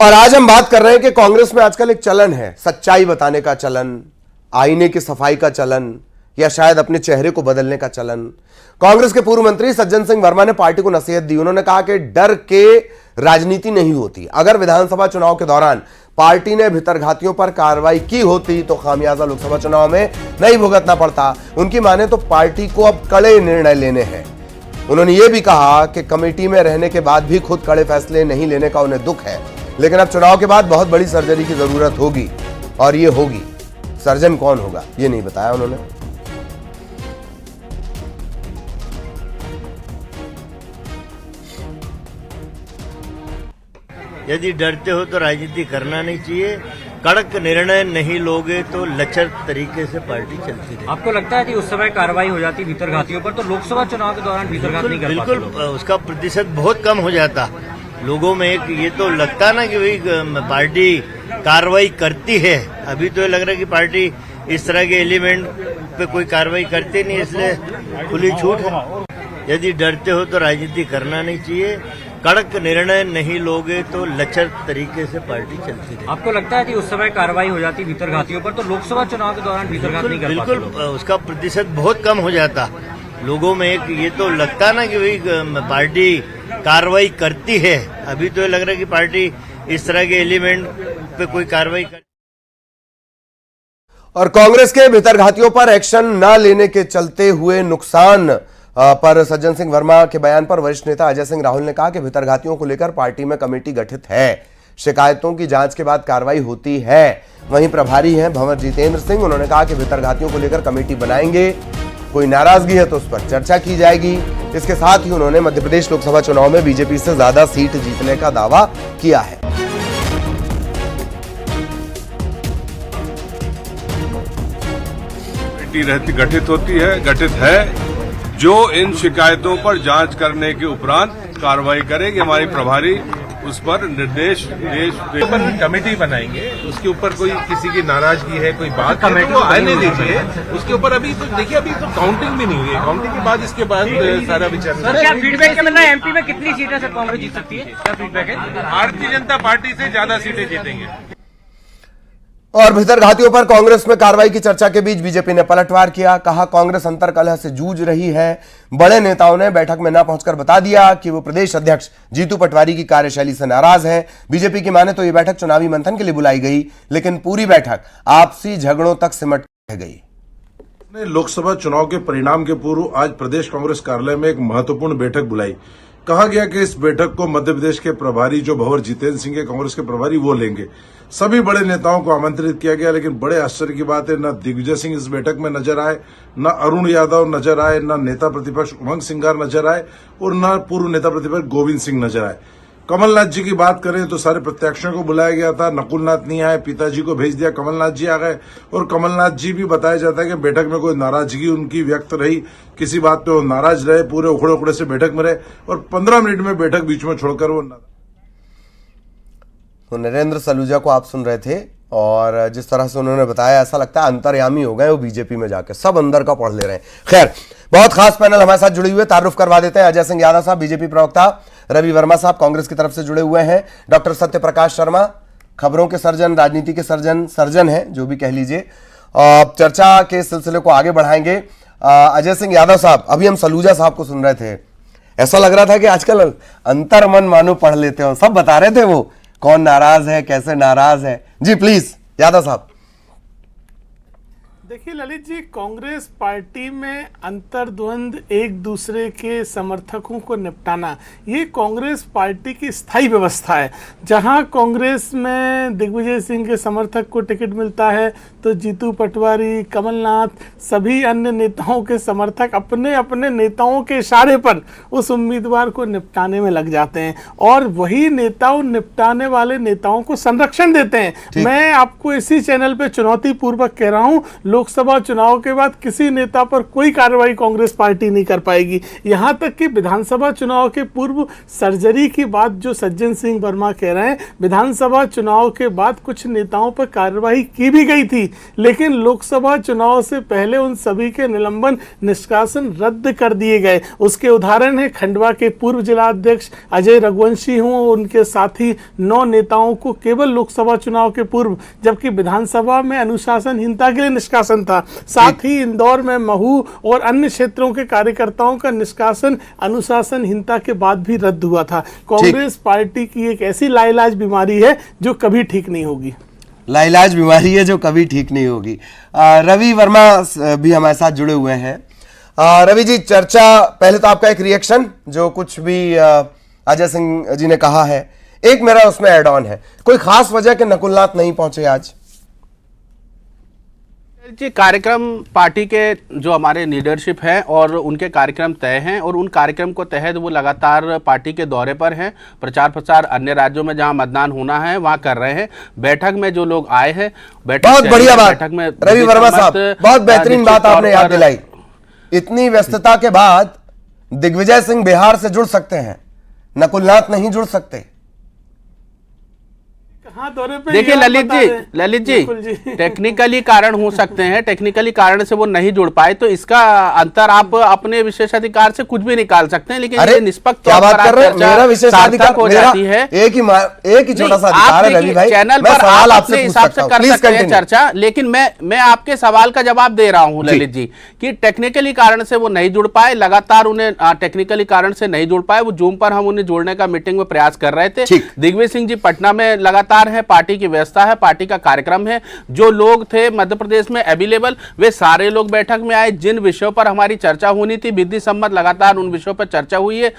और आज हम बात कर रहे हैं कि कांग्रेस में आजकल एक चलन है, सच्चाई बताने का चलन, आईने की सफाई का चलन, या शायद अपने चेहरे को बदलने का चलन। कांग्रेस के पूर्व मंत्री सज्जन सिंह वर्मा ने पार्टी को नसीहत दी। उन्होंने कहा कि डर के राजनीति नहीं होती। अगर विधानसभा चुनाव के दौरान पार्टी ने भितरघातियों पर कार्रवाई की होती तो खामियाजा लोकसभा चुनाव में नहीं भुगतना पड़ता। उनकी माने तो पार्टी को अब कड़े निर्णय लेने हैं। उन्होंने यह भी कहा कि कमेटी में रहने के बाद भी खुद कड़े फैसले नहीं लेने का उन्हें दुख है, लेकिन अब चुनाव के बाद बहुत बड़ी सर्जरी की जरूरत होगी और ये होगी। सर्जन कौन होगा ये नहीं बताया उन्होंने। यदि डरते हो तो राजनीति करना नहीं चाहिए। कड़क निर्णय नहीं लोगे तो लचर तरीके से पार्टी चलती रहेगी। आपको लगता है कि उस समय कार्रवाई हो जाती भीतरघातियों पर तो लोकसभा चुनाव के दौरान भीतरघात नहीं कर पाते? बिल्कुल, उसका प्रतिशत बहुत कम हो जाता। लोगों में एक ये तो लगता ना कि भाई पार्टी कार्रवाई करती है। अभी तो ये लग रहा है कि पार्टी इस तरह के एलिमेंट पे कोई कार्रवाई करती नहीं, इसलिए खुली छूट है। यदि डरते हो तो राजनीति करना नहीं चाहिए। कड़क निर्णय नहीं लोगे तो लचर तरीके से पार्टी चलती रहेगी। आपको लगता है कि उस समय कार्रवाई हो जाती भीतरघातियों पर तो लोकसभा चुनाव के दौरान भीतरघात नहीं कर पाते? बिल्कुल, उसका प्रतिशत बहुत कम हो जाता। लोगों में एक ये तो लगता ना कि भाई पार्टी कार्रवाई करती है। अभी तो ये लग रहा है कि पार्टी इस तरह के एलिमेंट पे कोई कार्रवाई कर। और कांग्रेस के भितरघातियों पर एक्शन न लेने के चलते हुए नुकसान पर सज्जन सिंह वर्मा के बयान पर वरिष्ठ नेता अजय सिंह राहुल ने कहा कि भितरघातियों को लेकर पार्टी में कमेटी गठित है, शिकायतों की जांच के बाद कार्रवाई होती है। वहीं प्रभारी हैं भंवर जितेंद्र सिंह, उन्होंने कहा कि भितरघातियों को लेकर कमेटी बनाएंगे, कोई नाराजगी है तो उस पर चर्चा की जाएगी। इसके साथ ही उन्होंने मध्य प्रदेश लोकसभा चुनाव में बीजेपी से ज्यादा सीट जीतने का दावा किया है। कमेटी गठित है जो इन शिकायतों पर जांच करने के उपरांत कार्रवाई करेगी। हमारी प्रभारी उस पर निर्देश कमेटी बनाएंगे, उसके ऊपर कोई किसी की नाराजगी है, कोई बात है तो वो आने दीजिए। उसके ऊपर अभी तो देखिए, अभी तो काउंटिंग भी नहीं हुई है। काउंटिंग के बाद इसके बाद सारा विचार। सर, क्या फीडबैक क्या मिल रहा है? एमपी में कितनी सीटें सर कांग्रेस जीत सकती है? क्या फीडबैक है? भारतीय जनता पार्टी से ज्यादा सीटें जीतेंगे। और भितरघातियों पर कांग्रेस में कार्रवाई की चर्चा के बीच बीजेपी ने पलटवार किया। कहा कांग्रेस अंतरकलह से जूझ रही है। बड़े नेताओं ने बैठक में न पहुंचकर बता दिया कि वो प्रदेश अध्यक्ष जीतू पटवारी की कार्यशैली से नाराज हैं। बीजेपी की माने तो ये बैठक चुनावी मंथन के लिए बुलाई गई, लेकिन पूरी बैठक आपसी झगड़ों तक सिमट गई। लोकसभा चुनाव के परिणाम के पूर्व आज प्रदेश कांग्रेस कार्यालय में एक महत्वपूर्ण बैठक बुलाई। कहा गया कि इस बैठक को मध्य प्रदेश के प्रभारी जो भंवर जितेंद्र सिंह के कांग्रेस के प्रभारी वो लेंगे। सभी बड़े नेताओं को आमंत्रित किया गया, लेकिन बड़े आश्चर्य की बात है न दिग्विजय सिंह इस बैठक में नजर आए, न अरुण यादव नजर आए, न नेता प्रतिपक्ष उमंग सिंगार नजर आए और न पूर्व नेता प्रतिपक्ष गोविंद सिंह नजर आए। कमलनाथ जी की बात करें तो सारे प्रत्याशियों को बुलाया गया था, नकुलनाथ नहीं आए, पिताजी को भेज दिया, कमलनाथ जी आ गए। और कमलनाथ जी भी बताया जाता है कि बैठक में कोई नाराजगी उनकी व्यक्त रही, किसी बात पे वो नाराज रहे, पूरे उखड़े उखड़े से बैठक में रहे और 15 मिनट में बैठक बीच में छोड़कर वो तो नरेंद्र सलूजा को आप सुन रहे थे और जिस तरह से उन्होंने बताया ऐसा लगता है अंतर्यामी हो गए वो बीजेपी में जाके, सब अंदर का पढ़ ले रहे हैं। खैर, बहुत खास पैनल हमारे साथ जुड़े हुए, तारुफ करवा देते हैं। अजय सिंह यादव साहब बीजेपी प्रवक्ता, रवि वर्मा साहब कांग्रेस की तरफ से जुड़े हुए हैं, डॉक्टर सत्य प्रकाश शर्मा खबरों के सर्जन, राजनीति के सर्जन है जो भी कह लीजिए। चर्चा के सिलसिले को आगे बढ़ाएंगे। अजय सिंह यादव साहब, अभी हम सलूजा साहब को सुन रहे थे, ऐसा लग रहा था कि आजकल अंतर मन मानो पढ़ लेते हो, सब बता रहे थे वो कौन नाराज है, कैसे नाराज है। जी प्लीज यादव साहब। देखिए ललित जी, कांग्रेस पार्टी में अंतर्द्वंद, एक दूसरे के समर्थकों को निपटाना, ये कांग्रेस पार्टी की स्थायी व्यवस्था है। जहां कांग्रेस में दिग्विजय सिंह के समर्थक को टिकट मिलता है तो जीतू पटवारी, कमलनाथ, सभी अन्य नेताओं के समर्थक अपने अपने नेताओं के इशारे पर उस उम्मीदवार को निपटाने में लग जाते हैं और वही नेताओं निपटाने वाले नेताओं को संरक्षण देते हैं। मैं आपको इसी चैनल पर चुनौती पूर्वक कह रहा हूँ, लोकसभा चुनाव के बाद किसी नेता पर कोई कार्रवाई कांग्रेस पार्टी नहीं कर पाएगी। यहां तक कि विधानसभा चुनाव के पूर्व सर्जरी की बात जो सज्जन सिंह वर्मा कह रहे हैं, विधानसभा चुनाव के बाद कुछ नेताओं पर कार्रवाई की भी गई थी, लेकिन लोकसभा चुनाव से पहले उन सभी के निलंबन निष्कासन रद्द कर दिए गए। उसके उदाहरण है खंडवा के पूर्व जिला अध्यक्ष अजय रघुवंशी हों, उनके साथी 9 नेताओं को केवल लोकसभा चुनाव के पूर्व, जबकि विधानसभा में अनुशासनहीनता के लिए निष्कासन था। साथ ही इंदौर में महू और अन्य क्षेत्रों के कार्यकर्ताओं का निष्कासन अनुशासनहीनता के बाद भी रद्द हुआ था। कांग्रेस पार्टी की एक ऐसी लाइलाज बीमारी है जो कभी ठीक नहीं होगी। लाइलाज बीमारी है जो कभी ठीक नहीं होगी। रवि वर्मा भी हमारे साथ जुड़े हुए हैं। रवि जी, चर्चा, पहले तो आपका एक रिएक्शन जो कुछ भी अजय सिंह जी ने कहा है, एक मेरा उसमें ऐड ऑन है, कोई खास वजह के नकुलनाथ नहीं पहुंचे आज? जी, कार्यक्रम पार्टी के जो हमारे लीडरशिप है और उनके कार्यक्रम तय हैं और उन कार्यक्रम को तहत वो लगातार पार्टी के दौरे पर हैं। प्रचार प्रसार अन्य राज्यों में जहां मतदान होना है वहां कर रहे हैं। बैठक में जो लोग आए हैं, बहुत बढ़िया बात, बैठक में रवि वर्मा साहब बहुत बेहतरीन बात आपने याद दिलाई। इतनी व्यस्तता के बाद दिग्विजय सिंह बिहार से जुड़ सकते हैं, नकुलनाथ नहीं जुड़ सकते। देखिए ललित जी टेक्निकली कारण हो सकते हैं, टेक्निकली कारण से वो नहीं जुड़ पाए, तो इसका अंतर आप अपने विशेषाधिकार से कुछ भी निकाल सकते हैं, लेकिन ये निष्पक्ष क्या बात कर रहे हैं? मेरा विशेषाधिकार हो जाती है। एक ही छोटा सा अधिकार है रवि भाई, चैनल पर आप अपने हिसाब से कर सकते हैं चर्चा, लेकिन मैं आपके सवाल का जवाब दे रहा हूं ललित जी कि टेक्निकली कारण से वो नहीं जुड़ पाए, लगातार उन्हें टेक्निकली कारण से नहीं जुड़ पाए। वो जूम पर हम उन्हें जोड़ने का मीटिंग में प्रयास कर रहे थे। दिग्विजय सिंह जी पटना में लगातार है, पार्टी की व्यवस्था है, पार्टी का कार्यक्रम है। जो लोग थे मध्य प्रदेश में अवेलेबल, वे सारे लोग बैठक में आए। जिन विषयों पर हमारी चर्चा होनी थी विधि सम्मत लगातार उन विषयों पर चर्चा हुई है।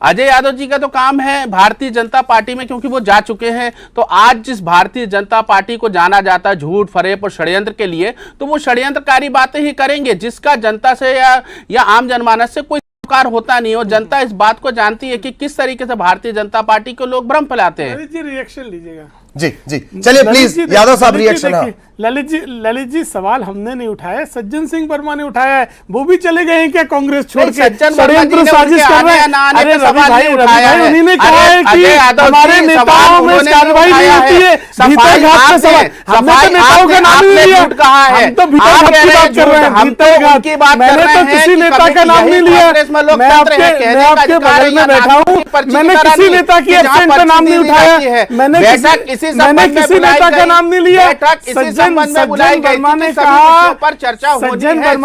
अजय यादव जी का तो काम है भारतीय जनता पार्टी में, क्योंकि वो जा चुके हैं। तो आज जिस भारतीय जनता पार्टी को जाना जाता है झूठ, फरेब और षड्यंत्र के लिए, तो वो षड्यंत्रकारी बातें ही करेंगे जिसका जनता से या आम जनमानस से कोई कार होता नहीं। और जनता इस बात को जानती है कि किस तरीके से भारतीय जनता पार्टी को लोग भ्रम फैलाते हैं। रिएक्शन लीजिएगा। जी, चलिए प्लीज यादव साहब रिएक्शन। ललित जी सवाल हमने नहीं उठाया, सज्जन सिंह वर्मा ने उठाया है। वो भी चले गए हैं क्या कांग्रेस छोड़ के? षड्यंत्र साजिश कर रहे हैं। अरे रवि भाई उन्होंने कहा है कि हमारे नेताओं में कार्रवाई नहीं होती है। भीतर घात का सवाल, हमने तो नेताओं का नाम नहीं लिया, हम तो भीतर घात की बात कर रहे हैं। भीतर घात, मैंने तो किसी नेता का नाम नहीं लिया। मैं आपके बगल में बैठा हूँ, मैंने किसी नेता की एब्सेंट का नाम नहीं उठाया, मैंने किसी नेता का नाम नहीं लिया। सज्जन वर्मा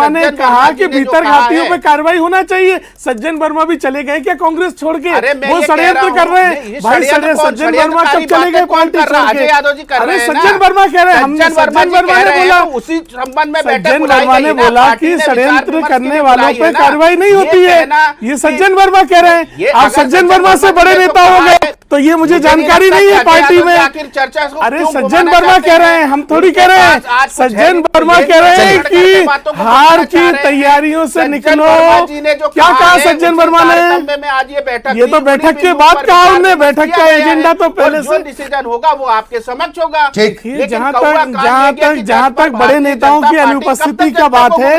ने कहा कि भीतर घातियों पे कार्रवाई होना चाहिए। सज्जन वर्मा भी चले गए क्या कांग्रेस छोड़ के? वो षड्यंत्र कर रहे हैं भाई। सज्जन वर्मा कब चले गए पार्टी छोड़ के? अरे सज्जन वर्मा कह रहे हैं, हमने सज्जन वर्मा ने बोला, उसी संबंध में सज्जन वर्मा ने बोला कि षड्यंत्र करने वालों पे कार्रवाई नहीं होती है। ये सज्जन वर्मा कह रहे हैं। आप सज्जन वर्मा से बड़े नेता हो गए तो ये मुझे जानकारी नहीं है पार्टी में। अरे सज्जन वर्मा कह रहे हैं, हम थोड़ी कह रहे हैं। सज्जन वर्मा कह रहे हैं कि हार की तैयारियों से निकलो। क्या कहा सज्जन वर्मा ने? ये तो बैठक के बाद कहा उन्होंने, बैठक का एजेंडा तो पहले से डिसीजन होगा वो आपके समक्ष होगा। जहां तक बड़े नेताओं की अनुपस्थिति का बात है,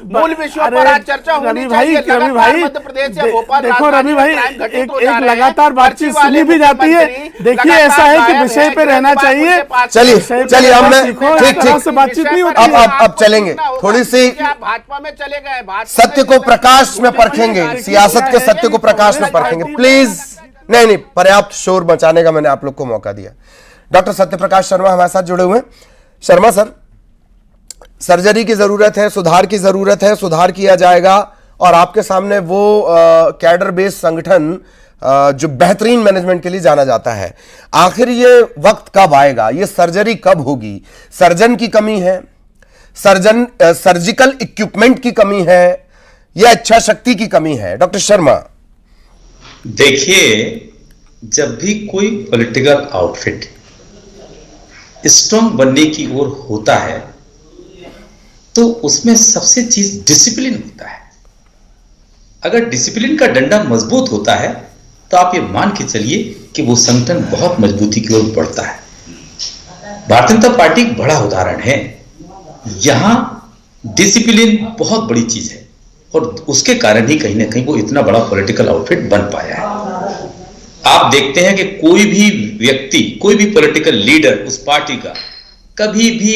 मूल विषयों पर चर्चा होनी चाहिए। रवि भाई देखो, रवि भाई एक लगातार बातचीत सुनी भी जाती है। देखिए ऐसा है कि विषय पे रहना चाहिए। चलिए हमने ठीक से बातचीत नहीं होती। अब चलेंगे थोड़ी सी भाजपा में चले गए, सत्य को प्रकाश में परखेंगे, सियासत के सत्य को प्रकाश में परखेंगे प्लीज। नहीं, पर्याप्त शोर मचाने का मैंने आप लोग को मौका दिया। डॉक्टर सत्यप्रकाश शर्मा हमारे साथ जुड़े हुए हैं। शर्मा सर, सर्जरी की जरूरत है, सुधार की जरूरत है, सुधार किया जाएगा और आपके सामने वो कैडर बेस्ड संगठन जो बेहतरीन मैनेजमेंट के लिए जाना जाता है, आखिर ये वक्त कब आएगा? ये सर्जरी कब होगी? सर्जन की कमी है, सर्जिकल इक्विपमेंट की कमी है या इच्छा शक्ति की कमी है? डॉक्टर शर्मा देखिए, जब भी कोई पॉलिटिकल आउटफिट स्ट्रांग बनने की ओर होता है तो उसमें सबसे चीज डिसिप्लिन होता है। अगर डिसिप्लिन का डंडा मजबूत होता है तो आप ये मान के चलिए कि वो संगठन बहुत मजबूती की ओर बढ़ता है। भारतीय जनता पार्टी एक बड़ा उदाहरण है। यहां डिसिप्लिन बहुत बड़ी चीज है और उसके कारण ही कहीं ना कहीं वो इतना बड़ा पॉलिटिकल आउटफिट बन पाया है। आप देखते हैं कि कोई भी व्यक्ति, कोई भी पॉलिटिकल लीडर उस पार्टी का कभी भी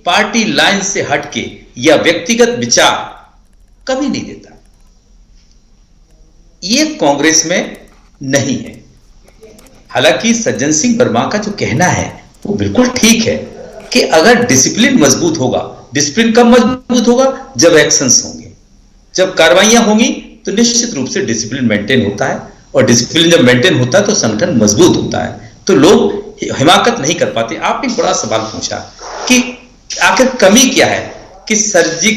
पार्टी लाइन से हटके या व्यक्तिगत विचार कभी नहीं देता। ये कांग्रेस में नहीं है। हालांकि सज्जन सिंह वर्मा का जो कहना है वो बिल्कुल ठीक है कि अगर डिसिप्लिन मजबूत होगा, डिसिप्लिन कब मजबूत होगा? जब एक्शंस होंगे, जब कार्रवाइयां होंगी तो निश्चित रूप से डिसिप्लिन मेंटेन होता है और डिसिप्लिन जब मेंटेन होता है तो संगठन मजबूत होता है, तो लोग हिमाकत नहीं कर पाते। आपने एक बड़ा सवाल पूछा कि आखिर कमी क्या है कि सर्जरी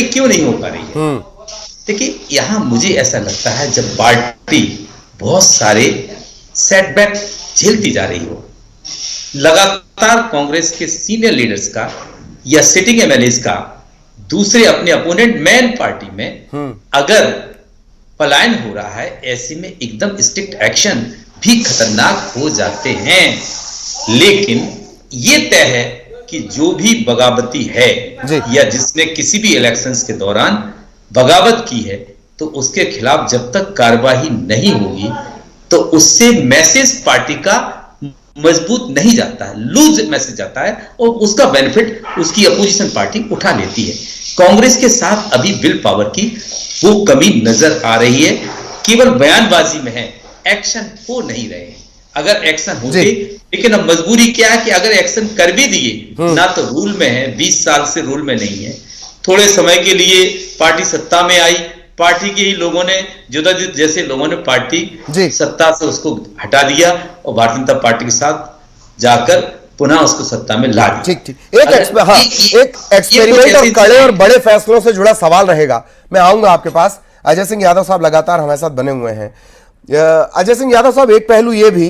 क्यों नहीं हो पा रही है। देखिए, यहां मुझे ऐसा लगता है जब पार्टी बहुत सारे सेटबैक झेलती जा रही हो, लगातार कांग्रेस के सीनियर लीडर्स का या सिटिंग एमएलएस का दूसरे अपने अपोनेंट मेन पार्टी में अगर पलायन हो रहा है, ऐसे में एकदम स्ट्रिक्ट एक्शन भी खतरनाक हो जाते हैं। लेकिन ये तय है कि जो भी बगावती है या जिसने किसी भी इलेक्शंस के दौरान बगावत की है, तो उसके खिलाफ जब तक कार्रवाई नहीं होगी तो उससे मैसेज पार्टी का मजबूत नहीं जाता है, लूज मैसेज जाता है और उसका बेनिफिट उसकी अपोजिशन पार्टी उठा लेती है। कांग्रेस के साथ अभी विल पावर की वो कमी नजर आ रही है, केवल बयानबाजी में है, एक्शन हो नहीं रहे हैं। अगर एक्शन होते, लेकिन अब मजबूरी क्या है कि अगर एक्शन कर भी दिए ना तो रूल में है, 20 साल से रूल में नहीं है। थोड़े समय के लिए पार्टी सत्ता में आई, पार्टी के ही लोगों ने, जोधाजीत जैसे लोगों ने पार्टी सत्ता से उसको हटा दिया और भारतीय जनता पार्टी के साथ जाकर पुनः उसको सत्ता में ला दिया। ठीक। एक एक्सपेरिमेंट और कड़े और बड़े फैसलों से जुड़ा सवाल रहेगा। मैं आऊंगा आपके पास। अजय सिंह यादव साहब लगातार हमारे साथ बने हुए हैं। अजय सिंह यादव साहब, एक पहलू ये भी,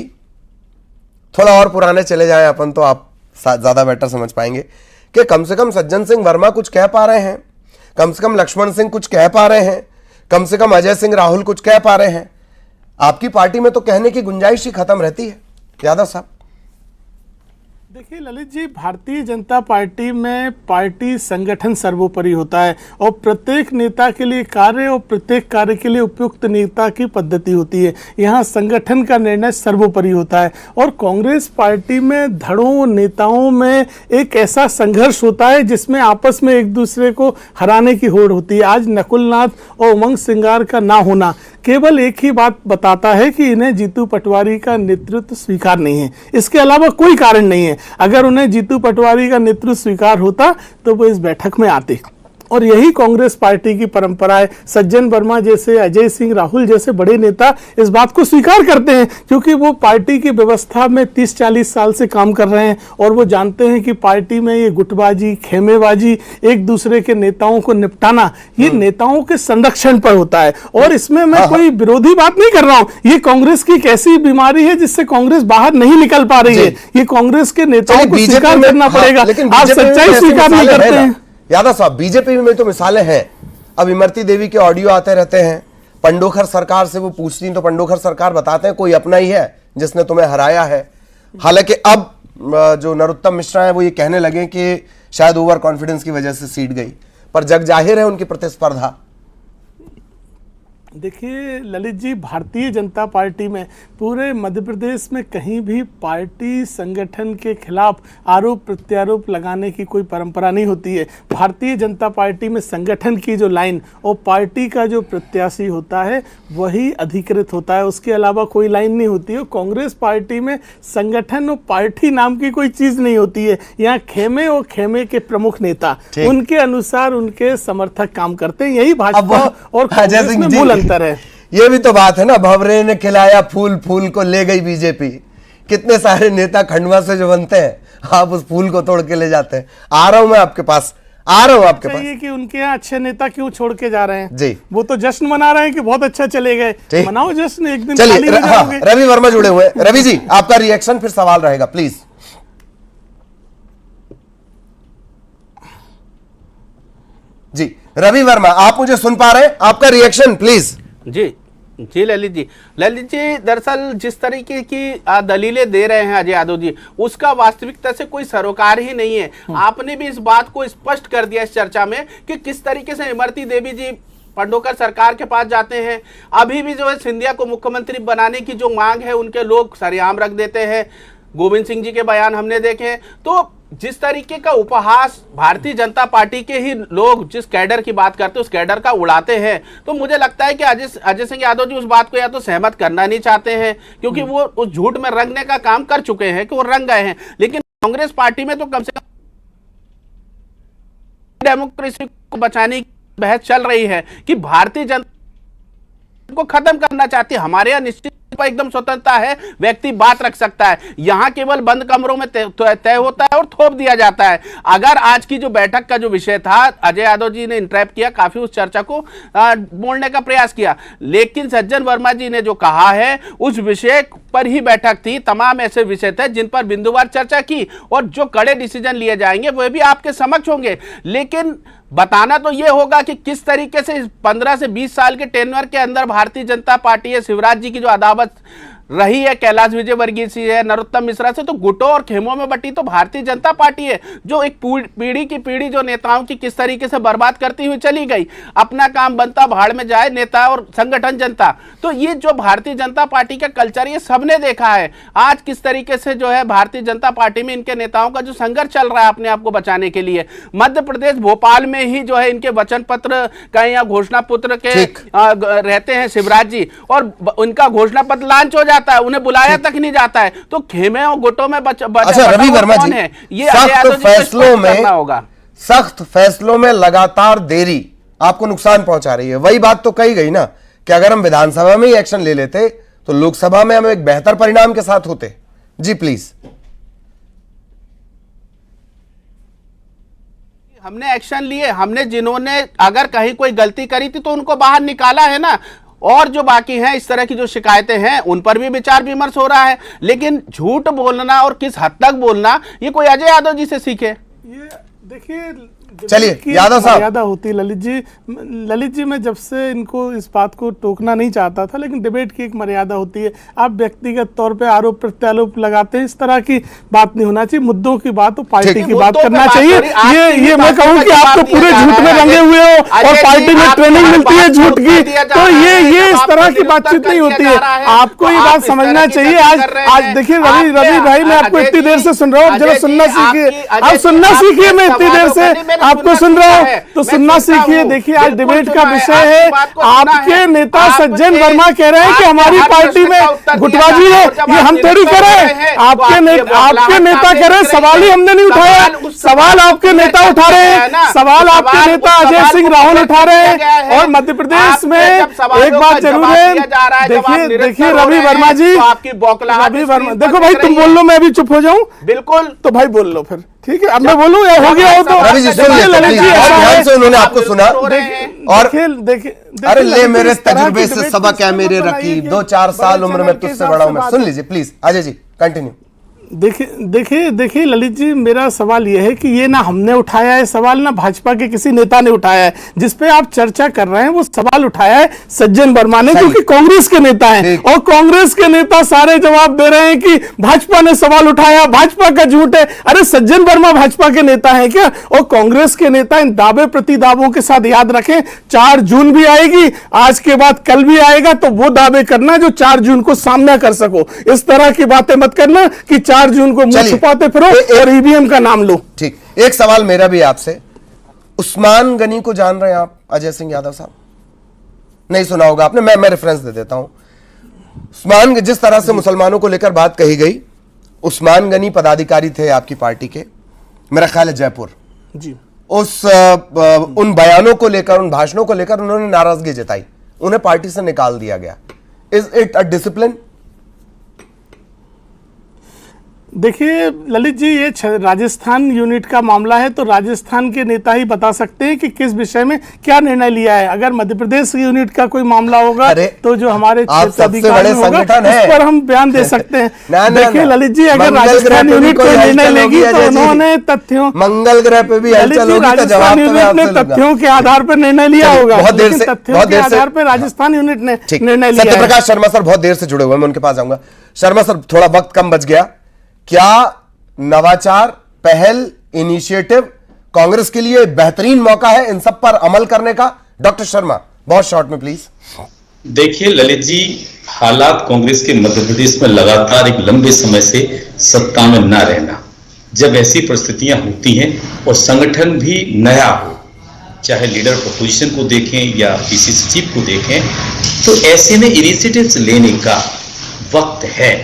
थोड़ा और पुराने चले जाएं अपन तो आप ज्यादा बेटर समझ पाएंगे कि कम से कम सज्जन सिंह वर्मा कुछ कह पा रहे हैं, कम से कम लक्ष्मण सिंह कुछ कह पा रहे हैं, कम से कम अजय सिंह राहुल कुछ कह पा रहे हैं। आपकी पार्टी में तो कहने की गुंजाइश ही खत्म रहती है यादव साहब। देखिए ललित जी, भारतीय जनता पार्टी में पार्टी संगठन सर्वोपरि होता है और प्रत्येक नेता के लिए कार्य और प्रत्येक कार्य के लिए उपयुक्त नेता की पद्धति होती है। यहाँ संगठन का निर्णय सर्वोपरि होता है और कांग्रेस पार्टी में धड़ों नेताओं में एक ऐसा संघर्ष होता है जिसमें आपस में एक दूसरे को हराने की होड़ होती है। आज नकुल नाथ और उमंग सिंगार का ना होना केवल एक ही बात बताता है कि इन्हें जीतू पटवारी का नेतृत्व स्वीकार नहीं है, इसके अलावा कोई कारण नहीं है। अगर उन्हें जीतू पटवारी का नेतृत्व स्वीकार होता तो वो इस बैठक में आते। और यही कांग्रेस पार्टी की परंपरा है। सज्जन वर्मा जैसे, अजय सिंह राहुल जैसे बड़े नेता इस बात को स्वीकार करते हैं क्योंकि वो पार्टी की व्यवस्था में 30-40 साल से काम कर रहे हैं और वो जानते हैं कि पार्टी में ये गुटबाजी, खेमेबाजी, एक दूसरे के नेताओं को निपटाना, ये नेताओं के संरक्षण पर होता है। और इसमें मैं कोई विरोधी बात नहीं कर रहा हूँ। ये कांग्रेस की एक ऐसी बीमारी है जिससे कांग्रेस बाहर नहीं निकल पा रही है। ये कांग्रेस के नेताओं को स्वीकार करना पड़ेगा। आप सच्चाई स्वीकार नहीं करते हैं यादव साहब। बीजेपी में तो मिसालें हैं। अब इमरती देवी के ऑडियो आते रहते हैं, पंडोखर सरकार से वो पूछती तो पंडोखर सरकार बताते हैं कोई अपना ही है जिसने तुम्हें हराया है। हालांकि अब जो नरोत्तम मिश्रा है वो ये कहने लगे कि शायद ओवर कॉन्फिडेंस की वजह से सीट गई, पर जग जाहिर है उनकी प्रतिस्पर्धा। देखिए ललित जी, भारतीय जनता पार्टी में पूरे मध्य प्रदेश में कहीं भी पार्टी संगठन के खिलाफ आरोप प्रत्यारोप लगाने की कोई परंपरा नहीं होती है। भारतीय जनता पार्टी में संगठन की जो लाइन और पार्टी का जो प्रत्याशी होता है वही अधिकृत होता है, उसके अलावा कोई लाइन नहीं होती है। कांग्रेस पार्टी में संगठन और पार्टी नाम की कोई चीज़ नहीं होती है। यहाँ खेमे और खेमे के प्रमुख नेता उनके अनुसार उनके समर्थक काम करते हैं। यही भाजपा और कांग्रेस में मूल अंतर है। ये भी तो बात है ना, भंवरे ने खिलाया फूल, फूल को ले गई बीजेपी। कितने सारे नेता खंडवा से जो बनते हैं, आप उस फूल को तोड़ के ले जाते हैं। आ रहा हूं मैं आपके पास, आ रहा हूं आपके पास। कि उनके यहाँ अच्छे नेता क्यों छोड़ के जा रहे हैं जी? वो तो जश्न मना रहे हैं कि बहुत अच्छा चले गए। मनाओ जश्न, एक दिन चलिए। रवि वर्मा जुड़े हुए। रवि जी, आपका रिएक्शन फिर सवाल रहेगा प्लीज। जी रवि वर्मा, आप मुझे सुन पा रहे हैं? आपका रिएक्शन प्लीज। जी जी ललित जी दरअसल जिस तरीके की दलीलें दे रहे हैं अजय यादव जी, उसका वास्तविकता से कोई सरोकार ही नहीं है। आपने भी इस बात को स्पष्ट कर दिया इस चर्चा में कि किस तरीके से इमरती देवी जी पंडोकर सरकार के पास जाते हैं। अभी भी जो है सिंधिया को मुख्यमंत्री बनाने की जो मांग है उनके लोग सरेआम रख देते हैं। गोविंद सिंह जी के बयान हमने देखे। तो जिस तरीके का उपहास भारतीय जनता पार्टी के ही लोग जिस कैडर की बात करते हैं उस कैडर का उड़ाते हैं, तो मुझे लगता है कि अजय सिंह यादव जी उस बात को या तो सहमत करना नहीं चाहते हैं, क्योंकि वो उस झूठ में रंगने का काम कर चुके हैं कि वो रंग गए हैं। लेकिन कांग्रेस पार्टी में तो कम से कम डेमोक्रेसी को बचाने की बहस चल रही है कि भारतीय जनता को खत्म करना चाहती है। हमारे यहाँ निश्चित एकदम स्वतंत्रता है, व्यक्ति बात रख सकता है। यहाँ केवल बंद कमरों में तय होता है और थोप दिया जाता है। अगर आज की जो बैठक का जो विषय था, अजय यादव जी ने इंटरप्ट किया, काफी उस चर्चा को मोड़ने का प्रयास किया, लेकिन सज्जन वर्मा जी ने जो कहा है उस विषय पर ही बैठक थी। तमाम ऐसे विषय थे जिन पर बिंदुवार चर्चा की और जो कड़े डिसीजन लिए जाएंगे वह भी आपके समक्ष होंगे। लेकिन बताना तो यह होगा कि किस तरीके से 15 से 20 साल के टेन्योर के अंदर भारतीय जनता पार्टी है, शिवराज जी की जो अदावत रही है, कैलाश विजयवर्गीय से है, नरोत्तम मिश्रा से, तो गुटों और खेमों में बटी तो भारतीय जनता पार्टी है, जो एक पीढ़ी की पीढ़ी जो नेताओं की किस तरीके से बर्बाद करती हुई चली गई। अपना काम बनता भाड़ में जाए नेता और संगठन जनता। तो ये जो भारतीय जनता पार्टी का कल्चर ये सबने देखा है। आज किस तरीके से जो है भारतीय जनता पार्टी में इनके नेताओं का जो संघर्ष चल रहा है अपने आप को बचाने के लिए। मध्य प्रदेश भोपाल में ही जो है इनके वचन पत्र कहीं या घोषणा पत्र के रहते हैं शिवराज जी, और उनका घोषणा पत्र लॉन्च हो जाता है, उन्हें बुलाया तक नहीं जाता है। तो खेमे और गुटों में अच्छा रवि वर्मा जी, ये सख्त फैसलों में लगातार देरी आपको नुकसान पहुंचा रही है। वही बात तो कही गई ना कि अगर हम विधानसभा में ही एक्शन ले लेते तो लोकसभा में हम एक बेहतर परिणाम के साथ होते। जी प्लीज। हमने एक्शन लिए, हमने जिन्होंने अगर कहीं कोई गलती करी थी तो उनको बाहर निकाला है ना, और जो बाकी हैं इस तरह की जो शिकायतें हैं उन पर भी विचार विमर्श हो रहा है। लेकिन झूठ बोलना और किस हद तक बोलना ये कोई अजय यादव जी से सीखे। ये देखिए, चलिए यादव साहब, मर्यादा होती है ललित जी मैं जब से इनको इस बात को टोकना नहीं चाहता था, लेकिन डिबेट की एक मर्यादा होती है। आप व्यक्तिगत तौर पे आरोप प्रत्यारोप लगाते हैं, इस तरह की बात नहीं होना चाहिए। मुद्दों की बात तो पार्टी की बात करना चाहिए। ये मैं कहूँ कि आप तो पूरे झूठ में रंगे हुए हो और पार्टी में ट्रेनिंग मिलती है झूठ की, तो ये इस तरह की बातचीत नहीं होती है। आपको ये बात समझना चाहिए। आज देखिए रवि भाई, मैं आपको इतनी देर से सुन रहा हूँ, जरा सुनना सीखिए। आप सुनना सीखिए, मैं इतनी देर से आपको सुन रहा हूं तो सुनना सीखिए। देखिए आज डिबेट का विषय है, आपके नेता सज्जन वर्मा कह रहे हैं कि हमारी पार्टी में गुटबाजी है, ये हम थोड़ी कह रहे हैं। आपके नेता कह रहे हैं, सवाल ही हमने नहीं उठाया, सवाल आपके नेता उठा रहे हैं, सवाल आपके नेता अजय सिंह राहुल उठा रहे हैं। और मध्य प्रदेश में एक बात जरूर है, देखिए रवि वर्मा जी, रवि वर्मा, देखो भाई तुम बोल लो, मैं अभी चुप हो जाऊं। बिल्कुल, तो भाई बोल लो फिर, ठीक है। अब मैं बोलूं या हो गया हो तो रवि जी सुन ध्यान से, उन्होंने आपको सुना और देखिए अरे ले मेरे तजुर्बे से सबक है मेरे रकीब, 2-4 साल उम्र में तुझसे बड़ा हूं मैं। सुन लीजिए प्लीज अजय जी, कंटिन्यू। देखिए ललित जी, मेरा सवाल यह है कि ये ना हमने उठाया है सवाल, ना भाजपा के किसी नेता ने उठाया है। जिस पे आप चर्चा कर रहे हैं वो सवाल उठाया है सज्जन वर्मा ने, क्योंकि कांग्रेस के नेता हैं और कांग्रेस के नेता सारे जवाब दे रहे हैं कि भाजपा ने सवाल उठाया, भाजपा का झूठ है। अरे सज्जन वर्मा भाजपा के नेता हैं क्या? और कांग्रेस के नेता इन दावे प्रति दावों के साथ, याद रखें 4 जून भी आएगी, आज के बाद कल भी आएगा, तो वो दावे करना जो 4 जून को सामना कर सको। इस तरह की बातें मत करना कि 4 जून को मुंह छुपाते फिरो और ईवीएम का नाम लो। ठीक, एक सवाल मेरा भी आपसे, उस्मान गनी को जान रहे हैं आप अजय सिंह यादव साहब? नहीं सुना होगा आपने, मैं रेफरेंस दे देता हूं। उस्मान, जिस तरह से मुसलमानों को लेकर बात कही गई, उस्मान गनी पदाधिकारी थे आपकी पार्टी के, मेरा ख्याल है जयपुर जी। उन बयानों को लेकर, उन भाषणों को लेकर उन्होंने नाराजगी जताई, उन्हें पार्टी से निकाल दिया गया। Is it a discipline? देखिए ललित जी, ये राजस्थान यूनिट का मामला है, तो राजस्थान के नेता ही बता सकते हैं कि किस विषय में क्या निर्णय लिया है। अगर मध्य प्रदेश यूनिट का कोई मामला होगा तो जो हमारे क्षेत्राधिकारी होगा उस पर हम बयान दे सकते हैं। देखिए ललित जी, अगर राजस्थान यूनिट कोई निर्णय लेगी तो उन्होंने तथ्यों, मंगल ग्रह पे भी राजस्थान यूनिट ने तथ्यों के आधार पर निर्णय लिया होगा। तथ्यों के आधार पर राजस्थान यूनिट ने निर्णय लिया। सत्यप्रकाश शर्मा सर बहुत देर से जुड़े हुए हैं, मैं उनके पास जाऊंगा। शर्मा सर, थोड़ा वक्त कम बच गया, क्या नवाचार, पहल, इनिशिएटिव कांग्रेस के लिए बेहतरीन मौका है इन सब पर अमल करने का? डॉक्टर शर्मा, बहुत शॉर्ट में प्लीज। देखिए ललित जी, हालात कांग्रेस के मध्य प्रदेश में लगातार एक लंबे समय से सत्ता में न रहना, जब ऐसी परिस्थितियां होती हैं और संगठन भी नया हो, चाहे लीडर पोजीशन को देखें या पीसीसी चीफ को देखें, तो ऐसे में इनिशिएटिव्स लेने का वक्त है।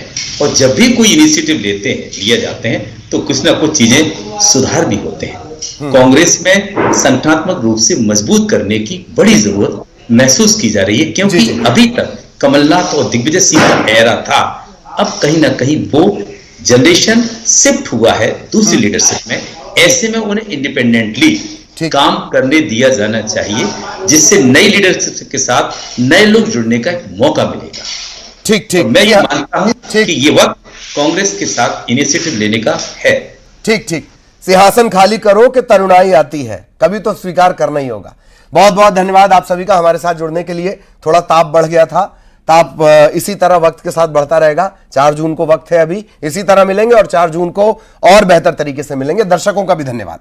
और जब भी कोई इनिशिएटिव लिया जाते हैं तो कुछ ना कुछ चीजें सुधार भी होते हैं। कांग्रेस में संगठनात्मक रूप से मजबूत करने की बड़ी जरूरत महसूस की जा रही है, क्योंकि अभी तक कमलनाथ और दिग्विजय सिंह का एरा था, अब कहीं ना कहीं वो जनरेशन शिफ्ट हुआ है दूसरी लीडरशिप में। ऐसे में उन्हें इंडिपेंडेंटली काम करने दिया जाना चाहिए, जिससे नई लीडरशिप के साथ नए लोग जुड़ने का एक मौका मिलेगा। ठीक, तो मैं ये मानता हूं कि ये वक्त कांग्रेस के साथ इनिशिएटिव लेने का है। ठीक, सिंहासन खाली करो कि तरुणाई आती है, कभी तो स्वीकार करना ही होगा। बहुत बहुत धन्यवाद आप सभी का हमारे साथ जुड़ने के लिए। थोड़ा ताप बढ़ गया था, ताप इसी तरह वक्त के साथ बढ़ता रहेगा। 4 जून को वक्त है, अभी इसी तरह मिलेंगे और 4 जून को और बेहतर तरीके से मिलेंगे। दर्शकों का भी धन्यवाद।